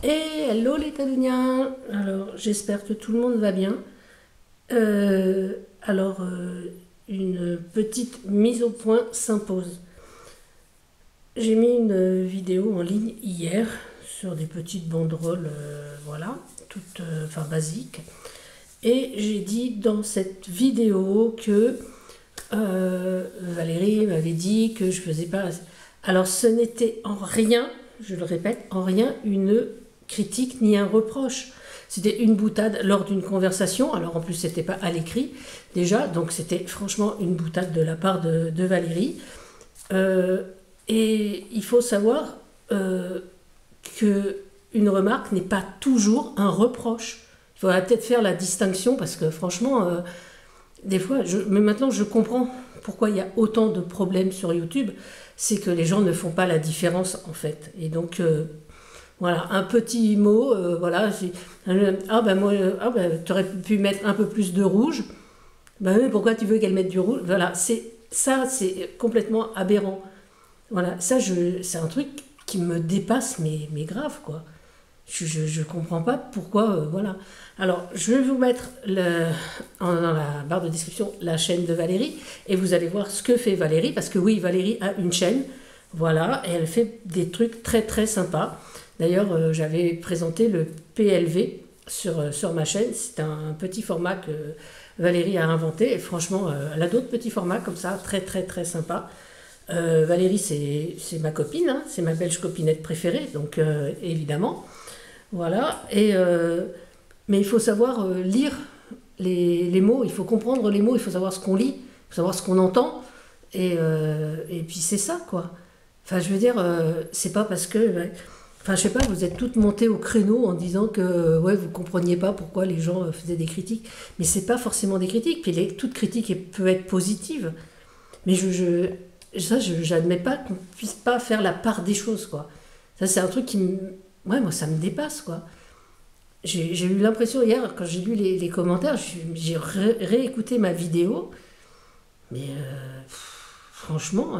Et hello les Cadouniens. Alors j'espère que tout le monde va bien. Alors une petite mise au point s'impose. J'ai mis une vidéo en ligne hier sur des petites banderoles, voilà, toutes enfin basiques. Et j'ai dit dans cette vidéo que Valérie m'avait dit que je faisais pas. Alors ce n'était en rien, je le répète, en rien une critique ni un reproche. C'était une boutade lors d'une conversation. Alors en plus c'était pas à l'écrit déjà, donc c'était franchement une boutade de la part de Valérie. Et il faut savoir que une remarque n'est pas toujours un reproche. Il faudrait peut-être faire la distinction parce que franchement, des fois, mais maintenant je comprends pourquoi il y a autant de problèmes sur YouTube. C'est que les gens ne font pas la différence en fait. Et donc voilà, un petit mot, voilà, ah ben moi, ah ben tu aurais pu mettre un peu plus de rouge. Ben oui, pourquoi tu veux qu'elle mette du rouge? Voilà, c'est complètement aberrant. Voilà, c'est un truc qui me dépasse, mais grave, quoi. Je comprends pas pourquoi, voilà. Alors, je vais vous mettre dans la barre de description la chaîne de Valérie, et vous allez voir ce que fait Valérie, parce que oui, Valérie a une chaîne, voilà, et elle fait des trucs très très sympas. D'ailleurs, j'avais présenté le PLV sur ma chaîne, c'est un petit format que Valérie a inventé, et franchement, elle a d'autres petits formats comme ça, très très très sympas. Valérie, c'est ma copine, hein, c'est ma belge copinette préférée, donc évidemment. Voilà. Mais il faut savoir lire les mots, il faut comprendre les mots, il faut savoir ce qu'on lit, il faut savoir ce qu'on entend. Et puis c'est ça, quoi. Enfin, je veux dire, c'est pas parce que. Enfin, je sais pas, vous êtes toutes montées au créneau en disant que ouais, vous compreniez pas pourquoi les gens faisaient des critiques. Mais c'est pas forcément des critiques. Puis toute critique peut être positive. Mais ça, j'admets pas qu'on puisse pas faire la part des choses, quoi. Ça, c'est un truc ouais, moi, ça me dépasse, quoi. J'ai eu l'impression hier, quand j'ai lu les commentaires, j'ai réécouté ma vidéo, mais franchement,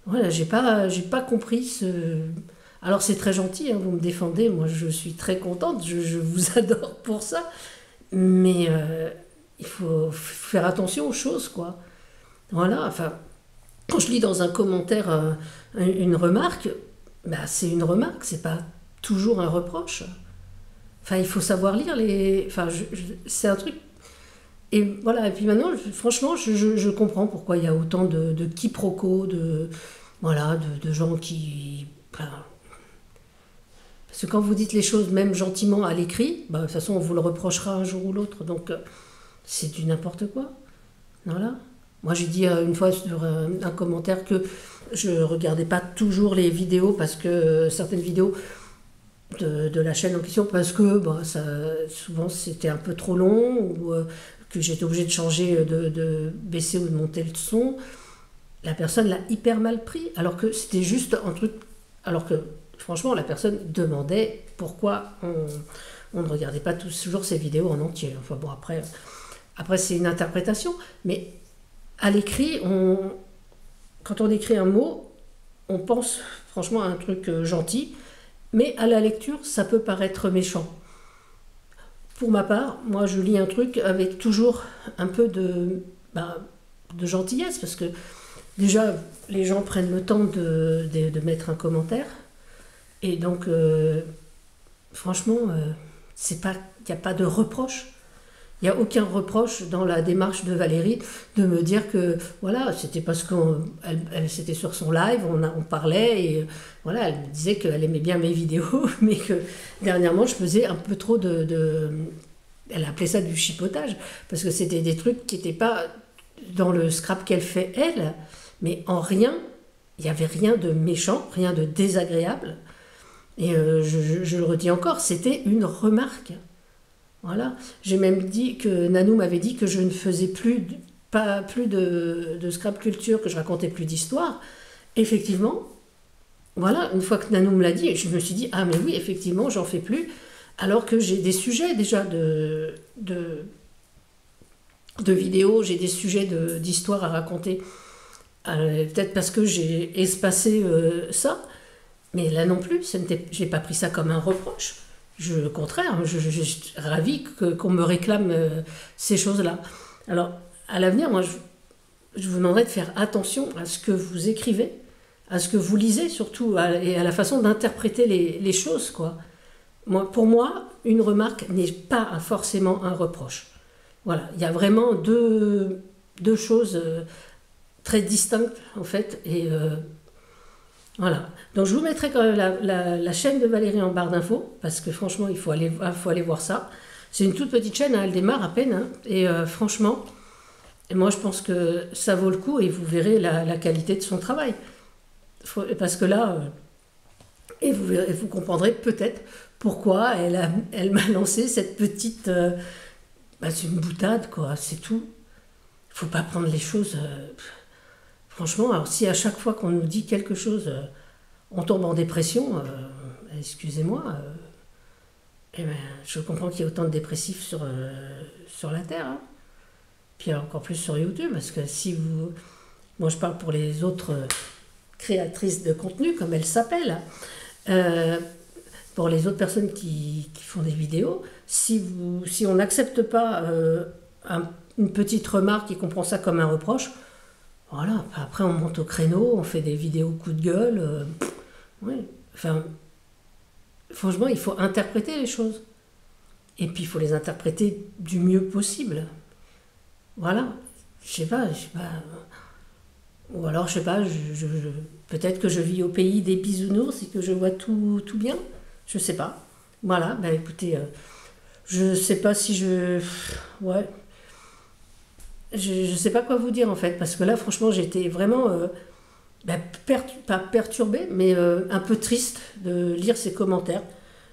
voilà, j'ai pas compris ce. Alors, c'est très gentil, hein, vous me défendez, moi, je suis très contente, je vous adore pour ça, mais il faut faire attention aux choses, quoi. Voilà, enfin. Quand je lis dans un commentaire une remarque, bah, c'est une remarque, c'est pas toujours un reproche. Enfin, il faut savoir lire les. Enfin, c'est un truc. Et voilà, et puis maintenant, franchement, je comprends pourquoi il y a autant de quiproquos, voilà, de gens qui. Enfin, parce que quand vous dites les choses, même gentiment à l'écrit, bah, de toute façon, on vous le reprochera un jour ou l'autre. Donc, c'est du n'importe quoi. Voilà. Moi, j'ai dit une fois sur un commentaire que je ne regardais pas toujours les vidéos parce que certaines vidéos de la chaîne en question, parce que bah, souvent c'était un peu trop long ou que j'étais obligée de changer, de baisser ou de monter le son. La personne l'a hyper mal pris, alors que c'était juste un truc. Alors que franchement, la personne demandait pourquoi on ne regardait pas toujours ces vidéos en entier. Enfin bon, après c'est une interprétation, mais. À l'écrit, quand on écrit un mot, on pense franchement à un truc gentil, mais à la lecture, ça peut paraître méchant. Pour ma part, moi je lis un truc avec toujours un peu de gentillesse, parce que déjà, les gens prennent le temps de mettre un commentaire, et donc, franchement, il n'y a pas de reproche. Il n'y a aucun reproche dans la démarche de Valérie de me dire que voilà, c'était parce qu'elle c'était sur son live, on parlait et voilà, elle me disait qu'elle aimait bien mes vidéos, mais que dernièrement je faisais un peu trop elle appelait ça du chipotage, parce que c'était des trucs qui n'étaient pas dans le scrap qu'elle fait elle, mais en rien, il n'y avait rien de méchant, rien de désagréable. Et je le redis encore, c'était une remarque. Voilà. J'ai même dit que Nanou m'avait dit que je ne faisais plus de scrap culture, que je racontais plus d'histoire. Effectivement, voilà, une fois que Nanou me l'a dit, je me suis dit, ah mais oui, effectivement, j'en fais plus, alors que j'ai des sujets déjà de vidéos, j'ai des sujets d'histoire à raconter. Peut-être parce que j'ai espacé ça, Mais là non plus, j'ai pas pris ça comme un reproche. Au contraire, je suis ravie qu'on me réclame ces choses-là. Alors, à l'avenir, moi, je vous demanderais de faire attention à ce que vous écrivez, à ce que vous lisez surtout, et à la façon d'interpréter les choses, quoi. Pour moi, une remarque n'est pas forcément un reproche. Voilà, il y a vraiment deux choses très distinctes, en fait, et voilà. Donc je vous mettrai quand même la chaîne de Valérie en barre d'infos, parce que franchement, il faut aller voir ça. C'est une toute petite chaîne, hein, elle démarre à peine, hein, et franchement, moi je pense que ça vaut le coup, et vous verrez la qualité de son travail. Parce que là, et vous comprendrez peut-être pourquoi elle m'a lancé cette petite... c'est une boutade, quoi, c'est tout. Il ne faut pas prendre les choses... franchement, alors si à chaque fois qu'on nous dit quelque chose, on tombe en dépression, excusez-moi, eh ben, je comprends qu'il y ait autant de dépressifs sur la Terre. Hein. Puis encore plus sur YouTube, parce que si vous... Moi, je parle pour les autres créatrices de contenu, comme elles s'appellent. Pour les autres personnes qui font des vidéos, si on n'accepte pas une petite remarque et qu'on prend ça comme un reproche, voilà, après on monte au créneau, on fait des vidéos coup de gueule. Oui, enfin, franchement, il faut interpréter les choses. Et puis il faut les interpréter du mieux possible. Voilà, je sais pas. Ou alors, je sais pas, peut-être que je vis au pays des bisounours et que je vois tout bien. Je sais pas. Voilà, bah écoutez, je sais pas si ouais. Je sais pas quoi vous dire en fait, parce que là, franchement, j'étais vraiment, pas perturbée, mais un peu triste de lire ces commentaires.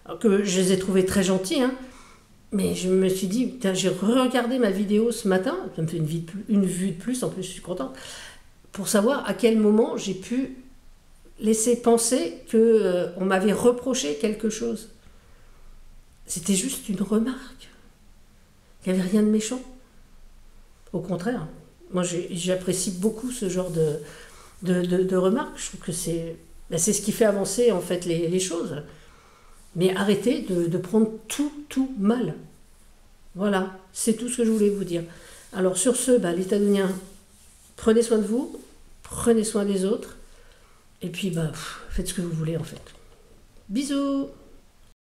Alors que je les ai trouvés très gentils, hein. Mais je me suis dit, putain, j'ai regardé ma vidéo ce matin, ça me fait une vue de plus, en plus, je suis contente, pour savoir à quel moment j'ai pu laisser penser qu'on m'avait reproché quelque chose. C'était juste une remarque. Il n'y avait rien de méchant. Au contraire, moi j'apprécie beaucoup ce genre de remarques. Je trouve que c'est ce qui fait avancer en fait les choses. Mais arrêtez de prendre tout mal. Voilà, c'est tout ce que je voulais vous dire. Alors sur ce, les Tadoniens, prenez soin de vous, prenez soin des autres, et puis faites ce que vous voulez en fait. Bisous!